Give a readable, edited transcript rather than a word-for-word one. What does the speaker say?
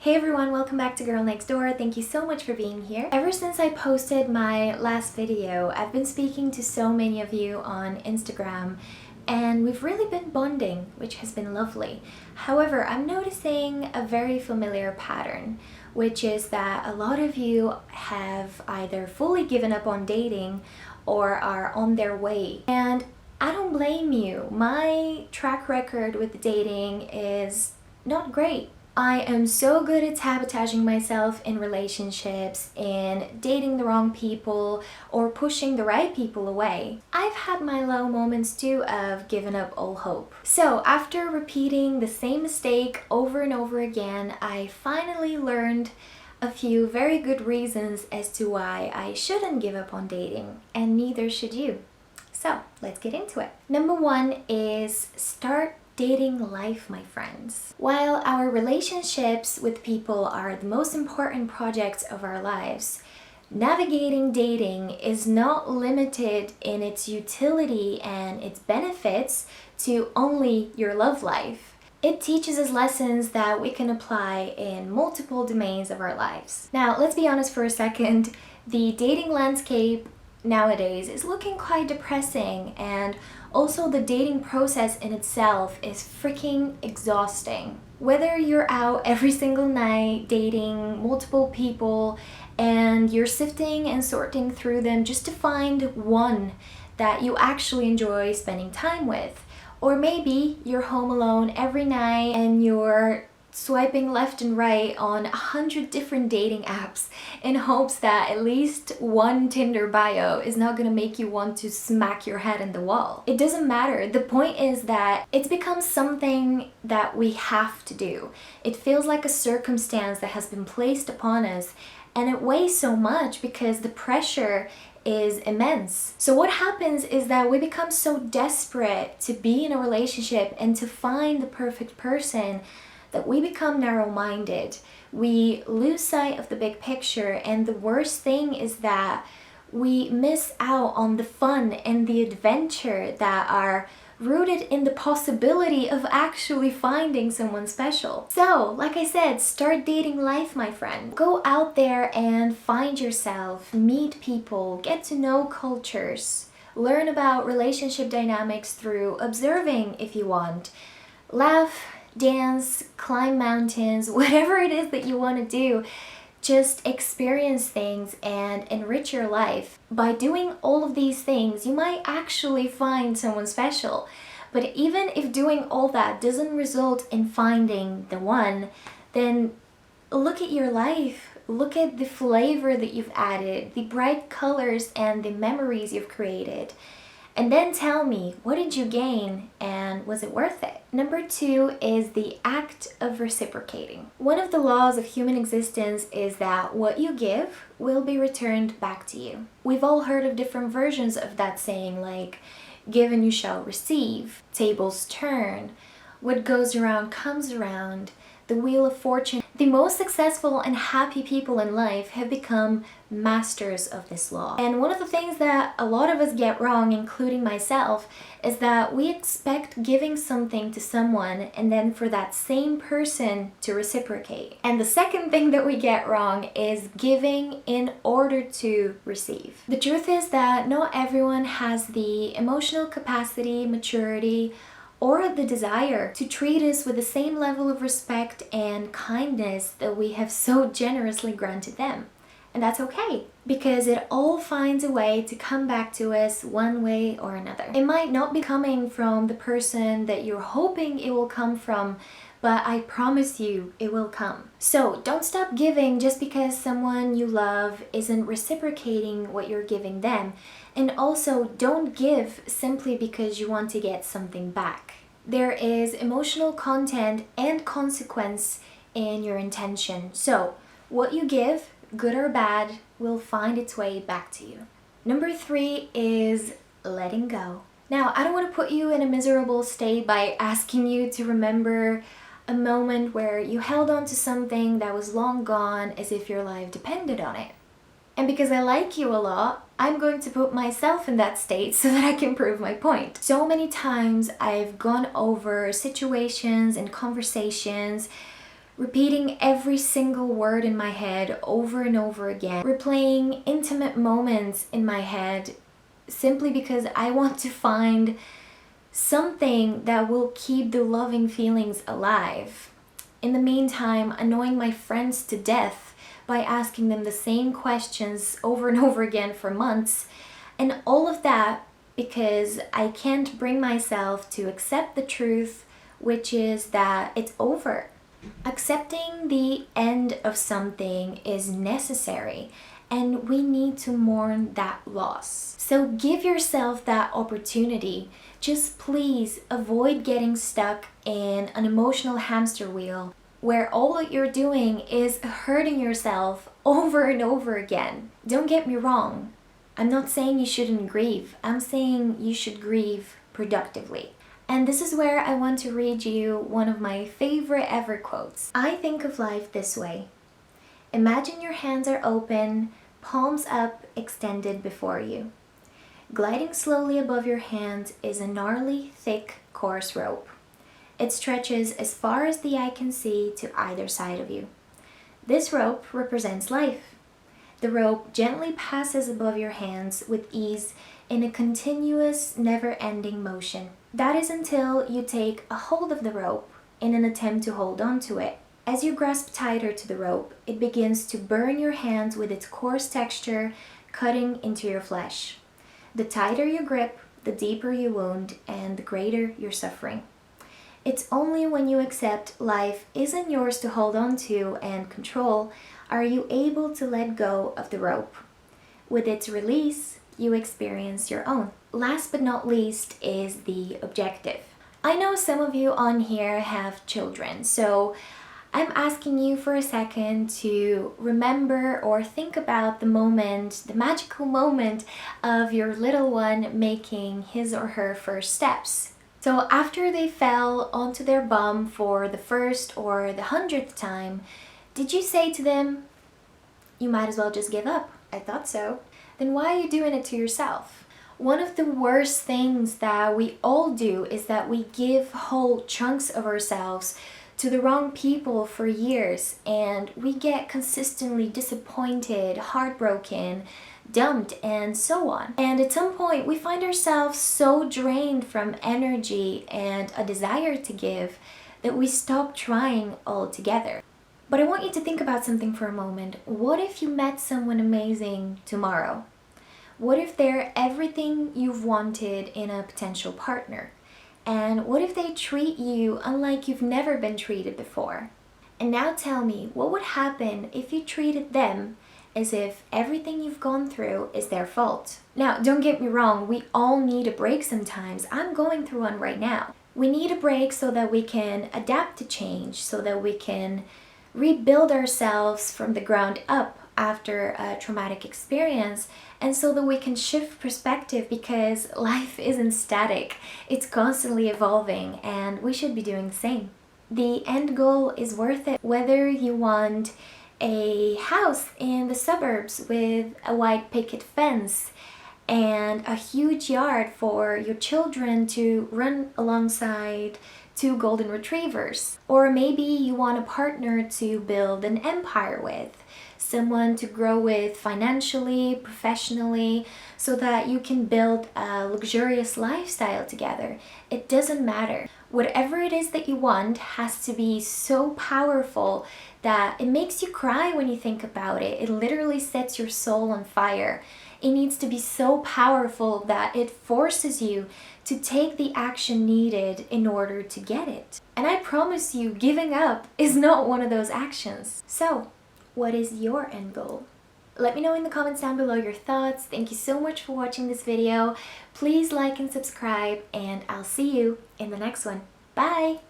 Hey everyone, welcome back to Girl Next Door. Thank you so much for being here. Ever since I posted my last video, I've been speaking to so many of you on Instagram and we've really been bonding, which has been lovely. However, I'm noticing a very familiar pattern, which is that a lot of you have either fully given up on dating or are on their way. And I don't blame you. My track record with dating is not great. I am so good at sabotaging myself in relationships, in dating the wrong people, or pushing the right people away. I've had my low moments too of giving up all hope. So after repeating the same mistake over and over again, I finally learned a few very good reasons as to why I shouldn't give up on dating, and neither should you. So let's get into it. Number one is start dating life, my friends. While our relationships with people are the most important projects of our lives, navigating dating is not limited in its utility and its benefits to only your love life. It teaches us lessons that we can apply in multiple domains of our lives. Now, let's be honest for a second. The dating landscape nowadays is looking quite depressing, and also the dating process in itself is freaking exhausting. Whether you're out every single night dating multiple people and you're sifting and sorting through them just to find one that you actually enjoy spending time with, or maybe you're home alone every night and you're swiping left and right on 100 different dating apps in hopes that at least one Tinder bio is not gonna make you want to smack your head in the wall. It doesn't matter. The point is that it's become something that we have to do. It feels like a circumstance that has been placed upon us, and it weighs so much because the pressure is immense. So what happens is that we become so desperate to be in a relationship and to find the perfect person that we become narrow-minded. We lose sight of the big picture, and the worst thing is that we miss out on the fun and the adventure that are rooted in the possibility of actually finding someone special. So, like I said, start dating life, my friend. Go out there and find yourself, meet people, get to know cultures, learn about relationship dynamics through observing if you want. Laugh, dance, climb mountains, whatever it is that you want to do, just experience things and enrich your life. By doing all of these things, you might actually find someone special. But even if doing all that doesn't result in finding the one, then look at your life. Look at the flavor that you've added, the bright colors and the memories you've created. And then tell me, what did you gain and was it worth it? Number two is the act of reciprocating. One of the laws of human existence is that what you give will be returned back to you. We've all heard of different versions of that saying, like, give and you shall receive, tables turn, what goes around comes around, the wheel of fortune. The most successful and happy people in life have become masters of this law. And one of the things that a lot of us get wrong, including myself, is that we expect giving something to someone and then for that same person to reciprocate. And the second thing that we get wrong is giving in order to receive. The truth is that not everyone has the emotional capacity, maturity, or the desire to treat us with the same level of respect and kindness that we have so generously granted them. And that's okay, because it all finds a way to come back to us one way or another. It might not be coming from the person that you're hoping it will come from, but I promise you it will come. So don't stop giving just because someone you love isn't reciprocating what you're giving them. And also don't give simply because you want to get something back. There is emotional content and consequence in your intention. So what you give, good or bad, will find its way back to you. Number three is letting go. Now, I don't want to put you in a miserable state by asking you to remember a moment where you held on to something that was long gone as if your life depended on it. And because I like you a lot, I'm going to put myself in that state so that I can prove my point. So many times I've gone over situations and conversations repeating every single word in my head over and over again, replaying intimate moments in my head simply because I want to find something that will keep the loving feelings alive. In the meantime, annoying my friends to death by asking them the same questions over and over again for months, and all of that because I can't bring myself to accept the truth, which is that it's over. Accepting the end of something is necessary, and we need to mourn that loss. So give yourself that opportunity. Just please avoid getting stuck in an emotional hamster wheel where all that you're doing is hurting yourself over and over again. Don't get me wrong. I'm not saying you shouldn't grieve. I'm saying you should grieve productively. And this is where I want to read you one of my favorite ever quotes. I think of life this way. Imagine your hands are open, palms up, extended before you. Gliding slowly above your hands is a gnarly, thick, coarse rope. It stretches as far as the eye can see to either side of you. This rope represents life. The rope gently passes above your hands with ease in a continuous, never-ending motion. That is until you take a hold of the rope in an attempt to hold on to it. As you grasp tighter to the rope, it begins to burn your hands with its coarse texture, cutting into your flesh. The tighter you grip, the deeper you wound, and the greater your suffering. It's only when you accept life isn't yours to hold on to and control are you able to let go of the rope. With its release, you experience your own. Last but not least is the objective. I know some of you on here have children, so I'm asking you for a second to remember or think about the moment, the magical moment of your little one making his or her first steps. So after they fell onto their bum for the first or the 100th time, did you say to them, "You might as well just give up"? I thought so. Then why are you doing it to yourself? One of the worst things that we all do is that we give whole chunks of ourselves to the wrong people for years, and we get consistently disappointed, heartbroken, dumped, and so on. And at some point, we find ourselves so drained from energy and a desire to give that we stop trying altogether. But I want you to think about something for a moment. What if you met someone amazing tomorrow? What if they're everything you've wanted in a potential partner? And what if they treat you unlike you've never been treated before? And now tell me, what would happen if you treated them as if everything you've gone through is their fault? Now, don't get me wrong, we all need a break sometimes. I'm going through one right now. We need a break so that we can adapt to change, so that we can rebuild ourselves from the ground up after a traumatic experience, and so that we can shift perspective, because life isn't static, it's constantly evolving, and we should be doing the same. The end goal is worth it, whether you want a house in the suburbs with a white picket fence and a huge yard for your children to run alongside 2 golden retrievers. Or maybe you want a partner to build an empire with, someone to grow with financially, professionally, so that you can build a luxurious lifestyle together. It doesn't matter. Whatever it is that you want has to be so powerful that it makes you cry when you think about it. It literally sets your soul on fire. It needs to be so powerful that it forces you to take the action needed in order to get it. And I promise you, giving up is not one of those actions. So, what is your end goal? Let me know in the comments down below your thoughts. Thank you so much for watching this video. Please like and subscribe, and I'll see you in the next one. Bye!